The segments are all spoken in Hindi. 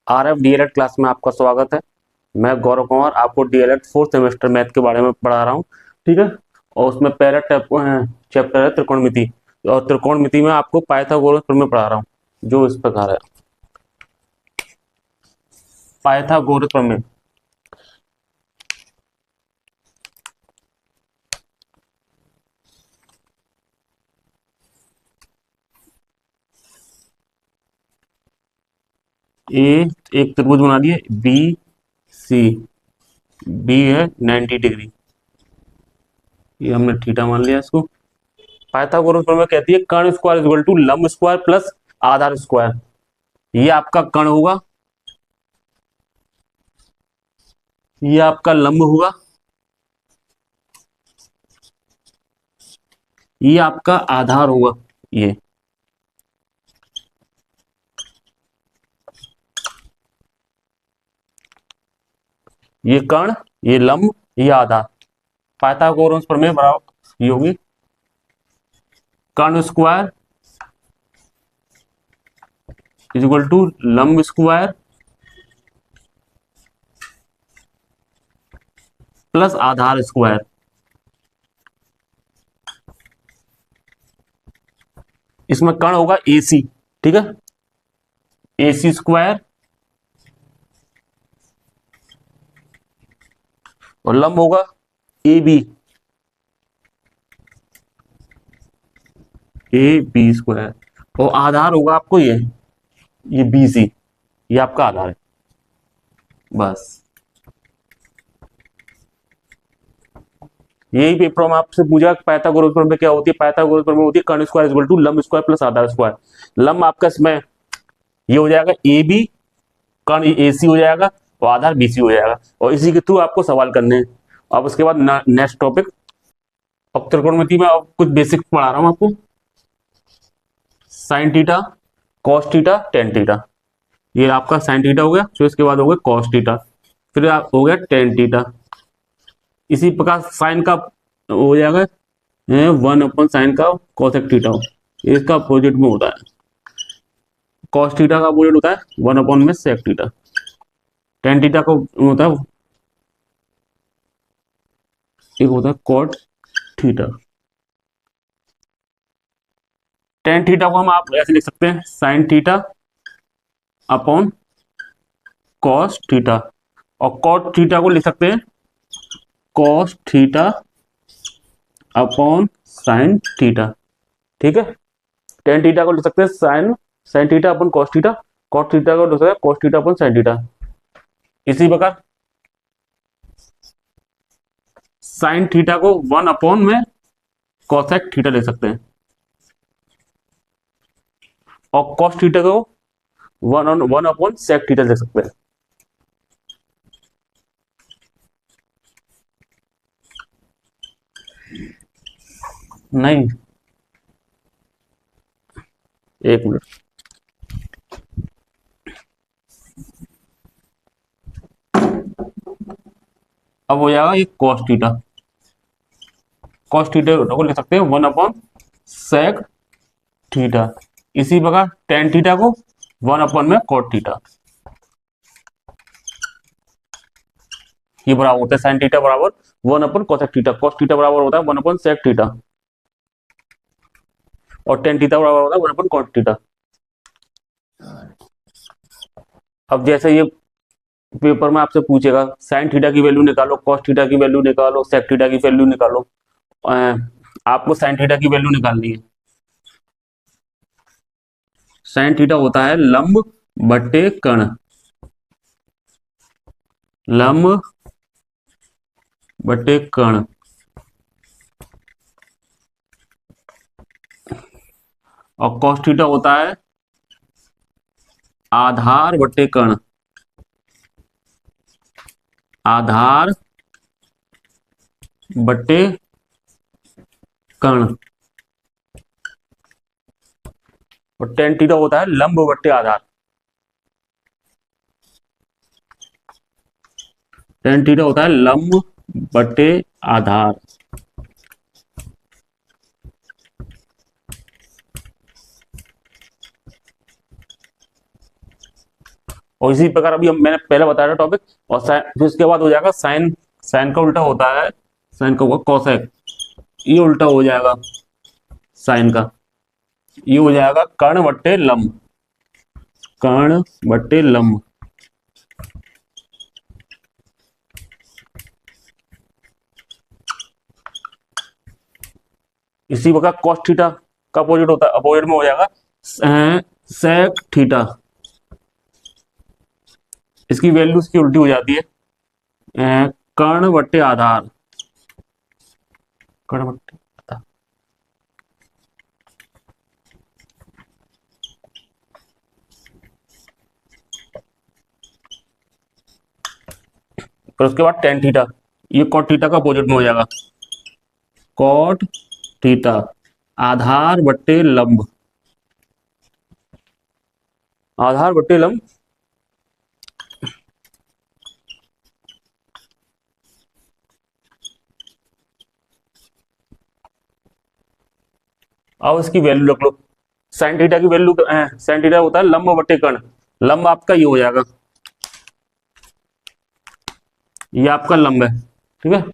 आरएफ डीएलएड क्लास में आपका स्वागत है। मैं गौरव कुमार आपको डीएलएड फोर्थ सेमेस्टर मैथ के बारे में पढ़ा रहा हूँ। ठीक है। और उसमें पहला चैप्टर है त्रिकोणमिति। और त्रिकोणमिति में आपको पाइथागोरस प्रमेय पढ़ा रहा हूँ, जो इस प्रकार है। पाइथागोरस प्रमेय। ए एक त्रिभुज बना दिए बी सी। बी है 90 डिग्री, ये हमने थीटा मान लिया इसको। पाइथागोरस प्रमेय कहती है कर्ण स्क्वायर इक्वल टू लंब स्क्वायर प्लस आधार स्क्वायर। ये आपका कर्ण होगा, ये आपका लंब होगा, ये आपका आधार होगा। ये कर्ण, ये लंब, ये आधार। पाइथागोरस प्रमेय बराबर ये होगी कर्ण स्क्वायर इज इक्वल टू लंब स्क्वायर प्लस आधार स्क्वायर। इसमें कर्ण होगा AC। ठीक है, AC स्क्वायर और लंब होगा AB स्क्वायर। और आधार होगा आपको ये BC। ये आपका आधार है। बस यही पेपर में आपसे पूछा पाइथागोरस प्रमेय क्या होती है। पाइथागोरस प्रमेय होती है कर्ण स्क्वायर इक्वल टू लंब स्क्वायर प्लस आधार स्क्वायर। लंब आपका इसमें ये हो जाएगा AB, कर्ण AC हो जाएगा और आधार BC हो जाएगा। और इसी के थ्रू आपको सवाल करने हैं। अब उसके बाद नेक्स्ट टॉपिक। अब त्रिकोणमिति में अब कुछ बेसिक पढ़ा रहा हूं आपको। Sign theta, cos theta, tan theta. ये आपका साइन थीटा हो गया, फिर इसके बाद हो गया कॉस थीटा, फिर आप हो गया टेन थीटा। इसी प्रकार साइन का हो जाएगा 1/sin का कॉसेक थीटा हो, इसका अपोजिट में होता है। कॉस थीटा का अपोजिट होता है 1/sec थीटा। टेन थीटा को होता है, एक होता है कॉट थीटा। टेन थीटा को हम आप ऐसे लिख सकते हैं sin theta upon cos theta. और कॉट थीटा को लिख सकते हैं cos theta upon sin theta. ठीक है, टेन थीटा को लिख सकते हैं sin sin theta upon cos theta. Cot theta को लिख सकते हैं cos theta upon sin theta. इसी प्रकार साइन थीटा को 1 में कॉसेक थीटा ले सकते हैं और कॉस थीटा को 1/sec थीटा ले सकते हैं। नहीं, एक मिनट। अब हो जाएगा ये कॉस थीटा। कॉस थीटा को ले सकते हैं 1/sec थीटा। इसी प्रकार टेन थीटा को 1 में कॉट थीटा। ये बराबर होता है साइन थीटा बराबर 1/cosec थीटा। कॉस थीटा बराबर होता है 1/sec थीटा और टेन थीटा बराबर होता है 1/cot थीटा। अब जैसे ये पेपर में आपसे पूछेगा साइन थीटा की वैल्यू निकालो, कॉस थीटा की वैल्यू निकालो, सेक थीटा की वैल्यू निकालो। आपको साइन थीटा की वैल्यू निकालनी है। साइन थीटा होता है लंब बटे कर्ण, लंब बटे कर्ण। और कॉस थीटा होता है आधार बटे कर्ण, आधार बटे कर्ण। और टेन थीटा होता है लंब बटे आधार। टेन थीटा होता है लंब बटे आधार। और इसी प्रकार अभी मैंने पहले बताया था टॉपिक, और फिर उसके बाद हो जाएगा साइन, साइन का उल्टा होता है, साइन का होगा कॉसेक, ये उल्टा हो जाएगा साइन का, ये हो जाएगा कर्ण बट्टे लंब, कर्ण बट्टे लंब। इसी प्रकार कॉस थीटा का अपोजिट होता है, अपोजिट में हो जाएगा सेक थीटा, इसकी वैल्यू इसकी उल्टी हो जाती है कर्ण बट्टे आधार, कर्ण बट्टे आधार। फिर उसके बाद टेन थीटा, ये कॉट थीटा का अपोजिट में हो जाएगा, कॉट थीटा आधार बट्टे लंब, आधार बट्टे लंब। अब इसकी वैल्यू रख लो, साइन थीटा की वैल्यू, साइन थीटा होता है लंब बट्टे कर्ण, लंब आपका ये हो जाएगा, ये आपका लंब है, ठीक है,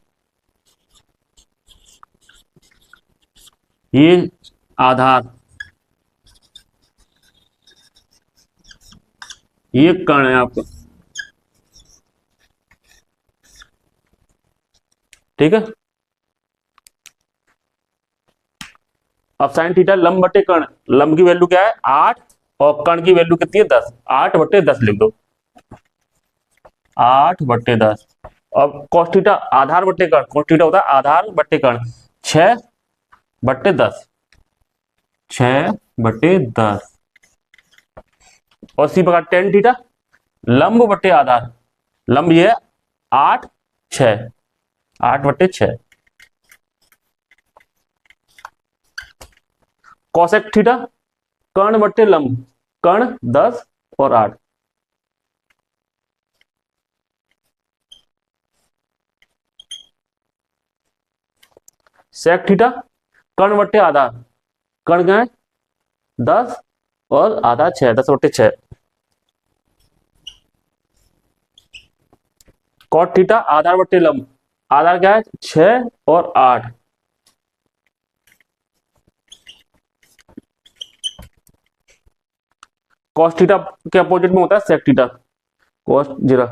ये आधार, ये कर्ण है आपका, ठीक है। अब साइन थीटा लंब बट्टे कर्ण, लंब की वैल्यू क्या है 8 और कर्ण की वैल्यू कितनी है 10, 8 बट्टे 10 लिख दो, 8 बट्टे 10। अब कॉस थीटा आधार बट्टे कर्ण, कॉस थीटा होता है आधार बट्टे कर्ण, 6 बट्टे 10, 6 बट्टे 10। और इसी प्रकार टेन थीटा लंब बट्टे आधार, लंब ये है 8 6, 8 बट्टे 6। कॉसेक थीटा कर्ण बट्टे लंब, कर्ण 10 और 8, सेक थीटा कर्ण बट्टे आधार, कर्ण क्या है 10 और आधा 6, 10 बट्टे 6। कॉट थीटा आधार बट्टे लंब, आधार क्या है 6 और 8, कॉस थीटा के अपोजिट में होता है सेक थीटा, कॉस जीरा,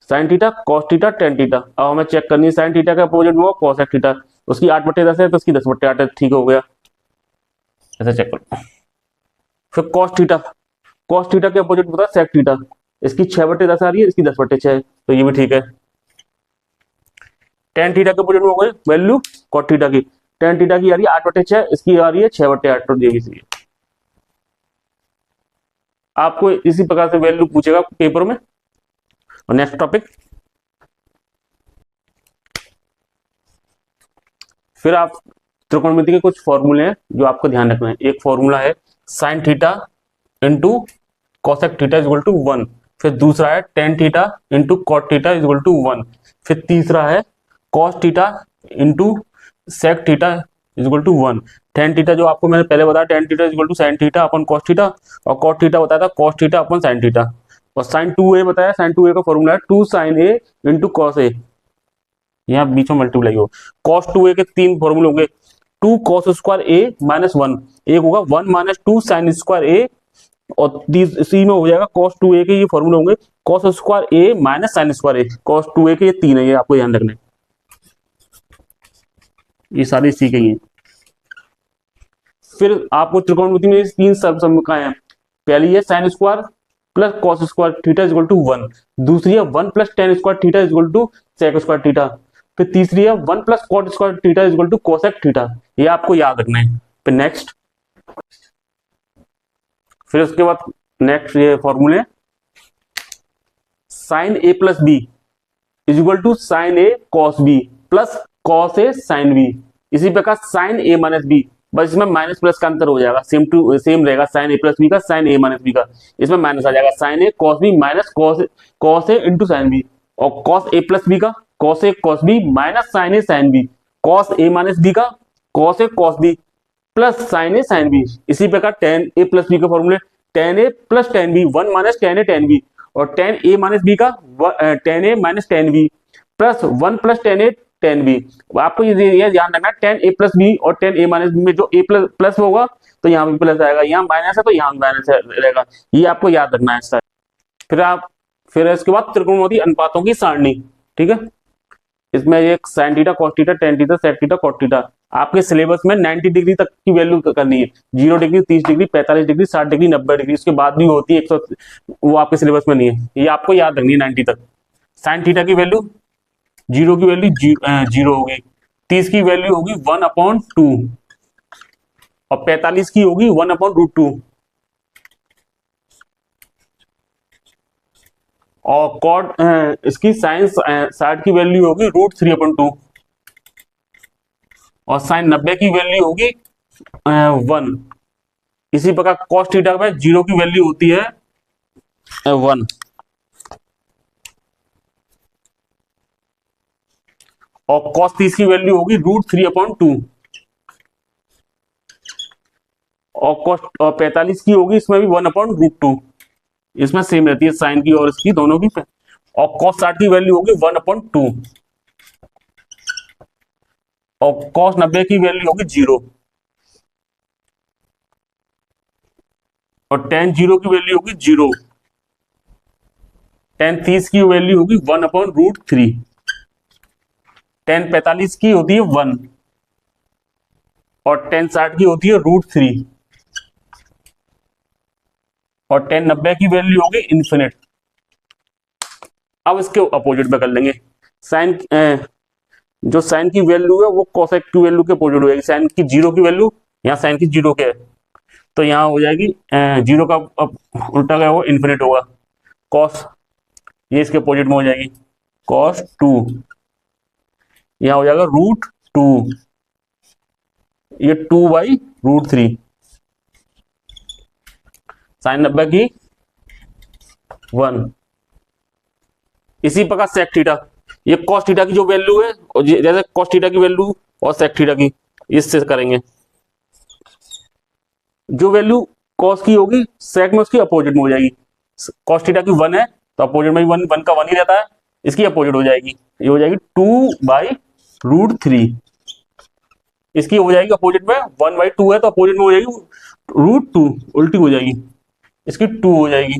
sign theta cos theta tan theta. अब हमें चेक करनी है साइन थीटा के अपोजिट में हो कॉसेक थीटा, उसकी 8 बट्टे 10 है तो उसकी 10 बट्टे 8 है, ठीक हो गया, ऐसे चेक करो। फिर कॉस थीटा, कॉस थीटा के अपोजिट में होता है सेक थीटा, इसकी 6 बट्टे 10 आ रही है, इसकी 10 बट्टे 6 है, तो ये भी ठीक है। टेन थीटा के अपोजिट में हो गई वैल्यू कॉट थीटा की, टेन थीटा की आ रही है 8 बट्टे 6, इसकी आ रही है 6 बट्टे 8, तो ये भी सही है। आपको इसी प्रकार से वैल्यू पूछेगा पेपर में। और नेक्स्ट टॉपिक, फिर आप त्रिकोणमिति के कुछ फॉर्मूले हैं जो आपको ध्यान रखना है। एक फॉर्मूला है sin theta into cosec theta is equal to 1, फिर दूसरा है tan theta into cot theta is equal to 1, फिर तीसरा है cos theta into sec theta is equal to 1। Tan theta जो आपको मैंने पहले बताया, tan theta is equal to sin theta upon cos theta, और कॉट थीटा बताया था cos theta upon sin theta, और साइन 2a बताया, साइन 2a का फॉर्मूला है 2 sign A into cos A, यहाँ बीच में मल्टीप्लाई हो, कॉस 2a के 3 फॉर्मूले होंगे, 2 कॉस स्क्वायर ए माइनस 1, एक होगा 1 माइनस 2 साइन स्क्वायर ए, और इसी में हो जाएगा cos 2a के ये फॉर्मूले होंगे cos स्क्वायर ए माइनस साइन स्क्वायर ए, cos 2a के ये 3 है, ये आपको ध्यान रखना है, ये सारी इसी के ही है। फिर आपको त्रिकोणमिति में 3 समीकरण है, पहली है sin square plus cos square theta is equal to 1, दूसरी है 1 plus tan square theta is equal to sec square theta, फिर तीसरी है 1 plus cot square theta is equal to cosec theta, ये आपको याद रखना है। फिर नेक्स्ट, फिर उसके बाद नेक्स्ट ये फॉर्मूले sin A plus B is equal to sin A cos B plus cos A sin B, इसी प्रकार साइन ए माइनस बी, बस इसमें माइनस प्लस का अंतर हो जाएगा, सेम टू सेम रहेगा, साइन ए प्लस बी का साइन ए माइनस बी का, इसमें माइनस आ जाएगा, sign A cos B minus cos A into sine B, और कॉस ए प्लस बी का cos A cos B minus sign A sin B, cos A minus B का cos A cos B plus sign A sin B. इसी प्रकार टेन ए प्लस बी के फॉर्मूले ten A plus ten B, one minus ten A ten B, और टेन ए माइनस बी का ten A minus ten B plus one plus ten A ten B. आपको ये ध्यान रखना, टेन ए प्लस बी और टेन ए माइनस बी में जो ए प्लस प्लस होगा तो यहाँ भी प्लस आएगा, यहाँ माइनस है तो यहाँ भी माइनस रहेगा, ये आपको याद रखना है सर। फिर इसके बाद त्रिकोणमितीय अनुपातों की सारणी, ठीक है। इसमें एक sin theta, cos theta, tan theta, sec theta, cot theta, आपके सिलेबस में 90 डिग्री तक की वैल्यू करनी है, 0 degree, 30 degree, 45 degree, 60 degree, 90 degree, उसके बाद भी होती है 100, वो आपके सिलेबस में नहीं है, ये आपको याद रखनी है 90 तक। साइन थीटा की वैल्यू, 0 की वैल्यू 0 होगी, 30 की वैल्यू होगी 1/2 और 45 की होगी 1/√2 और कॉट इसकी साइन 60 की वैल्यू होगी √3/2 और साइन 90 की वैल्यू होगी 1। इसी प्रकार कॉस थीटा में 0 की वैल्यू होती है 1 और कॉस 30 की वैल्यू होगी √3/2 और कॉस 45 की होगी इसमें भी 1/√2, इसमें सेम रहती है साइन की और इसकी दोनों की, और कॉस 60 की वैल्यू होगी 1/2 और कॉस 90 की वैल्यू होगी 0 और टेन 0 की वैल्यू होगी 0, टेन 30 की वैल्यू होगी 1/√3, टेन 45 की होती है 1 और टेन 60 की होती है √3 और टेन 90 की वैल्यू होगी इन्फिनिट। अब इसके अपोजिट में कर लेंगे, साइन जो साइन की वैल्यू है वो कोसेक की वैल्यू के अपोजिट हो जाएगी, साइन की 0 की वैल्यू, यहाँ साइन की 0 के है तो यहाँ हो जाएगी 0 का उल्टा क्या होगा, इन्फिनिट होगा, कॉस ये इसके अपोजिट में हो जाएगी cos 2, यहाँ हो जाएगा √2, ये 2/√3, साइन 90 की 1। इसी प्रकार सेक थीटा, ये कॉस थीटा की जो वैल्यू है और जैसे कॉस थीटा की वैल्यू और सेक थीटा की इससे करेंगे, जो वैल्यू कॉस की होगी सेक में उसकी अपोजिट में हो जाएगी, कॉस थीटा की 1 है तो अपोजिट में 1 का 1 ही रहता है, इसकी अपोजिट हो जाएगी, ये हो जाएगी 2/√3, इसकी हो जाएगी अपोजिट में 1/2 है तो अपोजिट में हो जाएगी √2, उल्टी हो जाएगी, इसकी 2 हो जाएगी,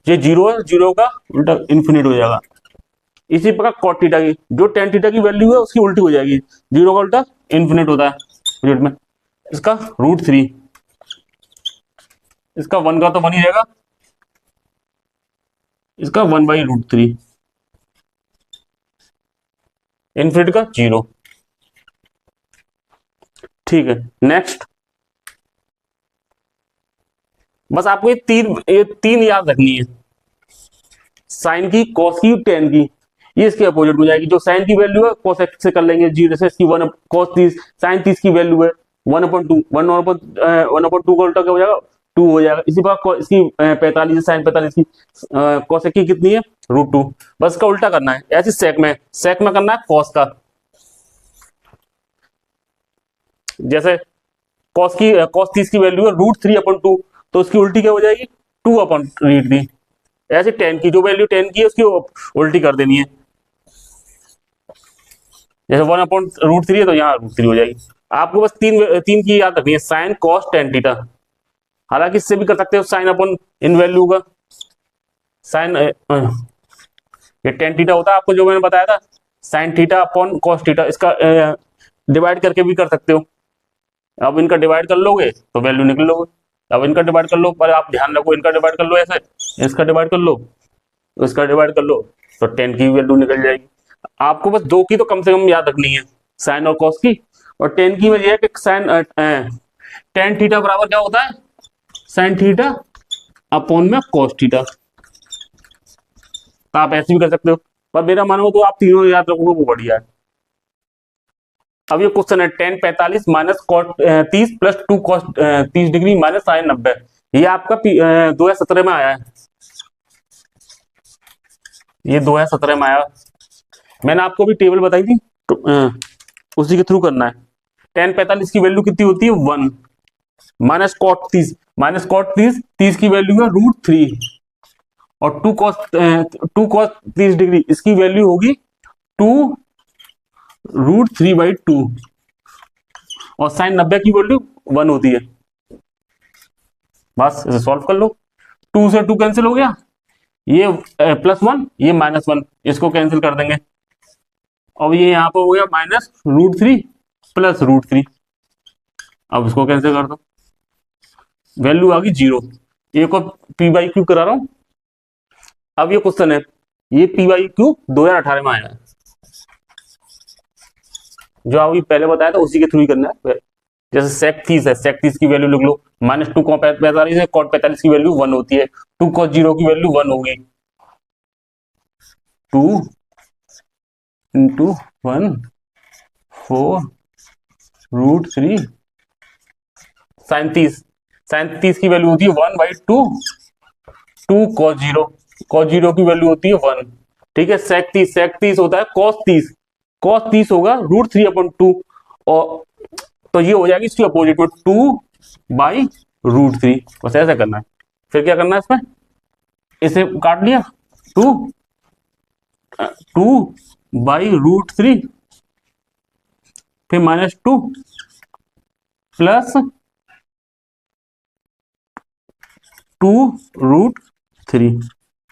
ये 0 है, 0 का उल्टा इन्फिनिट हो जाएगा। इसी प्रकार कॉट थीटा की, जो टेन थीटा की वैल्यू है उसकी उल्टी हो जाएगी, 0 का उल्टा इन्फिनिट होता है में, इसका √3, इसका 1 का तो 1 ही रहेगा, इसका 1/√3, इन्फिनिट का 0। ठीक है, नेक्स्ट बस आपको ये तीन याद रखनी है, साइन की, कॉस की, टेन की, ये इसके अपोजिट हो जाएगी, जो साइन की वैल्यू है cos x से कर लेंगे 0 से, इसकी 1 cos 30, साइन 30 की वैल्यू है 1/2, 1/2 का उल्टा क्या हो जाएगा 2 हो जाएगा। इसी प्रकार इसकी 45 साइन 45 की cos x की कितनी है √2, बस इसका उल्टा करना है। ऐसी सेक में करना है cos का, जैसे cos 30 की वैल्यू है √3/2 तो उसकी उल्टी क्या हो जाएगी 2/3। ऐसे टेन की जो वैल्यू 10 की है उसकी उल्टी कर देनी है, जैसे 1/√3 है तो यहाँ √3 हो जाएगी। आपको बस तीन की याद रखनी है, साइन कॉस टेन थीटा, हालांकि इससे भी कर सकते हो साइन अपन इन वैल्यू का, साइन ये टेन थीटा होता है आपको जो मैंने बताया था, sign theta upon cos theta, इसका डिवाइड करके भी कर सकते हो। अब इनका डिवाइड कर लोगे तो वैल्यू निकल लोगे, अब इनका डिवाइड कर लो, पर आप ध्यान रखो इनका डिवाइड कर लो ऐसे, इसका डिवाइड कर लो, इसका डिवाइड कर लो तो 10 की वैल्यू निकल जाएगी। आपको बस 2 की तो कम से कम याद रखनी है, साइन और कॉस की, और 10 की में यह है कि साइन टेन थीटा बराबर क्या होता है साइन थीटा अपॉन में कॉस थीटा। तो आप ऐसे भी कर सकते हो, पर मेरा मानो तो आप तीनों याद रखोगे वो बढ़िया है। अब ये क्वेश्चन है tan 45 minus cos 30 plus 2 cos 30 degree minus sin 90, ये आपका 2017 में आया है, ये 2017 में आया, मैंने आपको भी टेबल बताई थी तो उसी के थ्रू करना है। टेन 45 की वैल्यू कितनी होती है 1, माइनस कॉट 30, 30 की वैल्यू है √3, और टू कॉस 30 डिग्री इसकी वैल्यू होगी 2 √3/2, और साइन 90 की वैल्यू 1 होती है। बस इसे सॉल्व कर लो। 2 से 2 कैंसिल हो गया, ये +1, ये -1, इसको कैंसिल कर देंगे, और ये यहाँ पर हो गया -√3 + √3। अब इसको कैंसिल कर दो, वैल्यू आ गई 0। एक और p/q करा रहा हूं। अब ये क्वेश्चन है, ये p/q 2018 में आया है, जो अभी पहले बताया था उसी के थ्रू ही करना है। जैसे sec30 है, sec30 की वैल्यू लिख लो, -2 cot 45 है, cot 45 की वैल्यू 1 होती है, 2 cos 0 की वैल्यू 1 होगी, 2 × 1 4√3 sin 30 की वैल्यू होती है 1/2, 2 cos 0 की वैल्यू होती है 1। ठीक है, sec30 होता है cos 30 होगा √3/2, और तो ये हो जाएगी इसकी अपोजिट में 2/√3। बस ऐसा करना है। फिर क्या करना है इसमें, इसे काट लिया, 2/√3, फिर -2 + 2√3।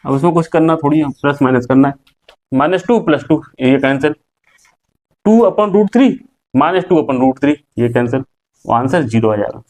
अब उसमें कुछ करना थोड़ी है, प्लस माइनस करना है, -2 + 2 ये कैंसिल, 2/√3 -2/√3 ये कैंसिल, आंसर 0 आ जाएगा।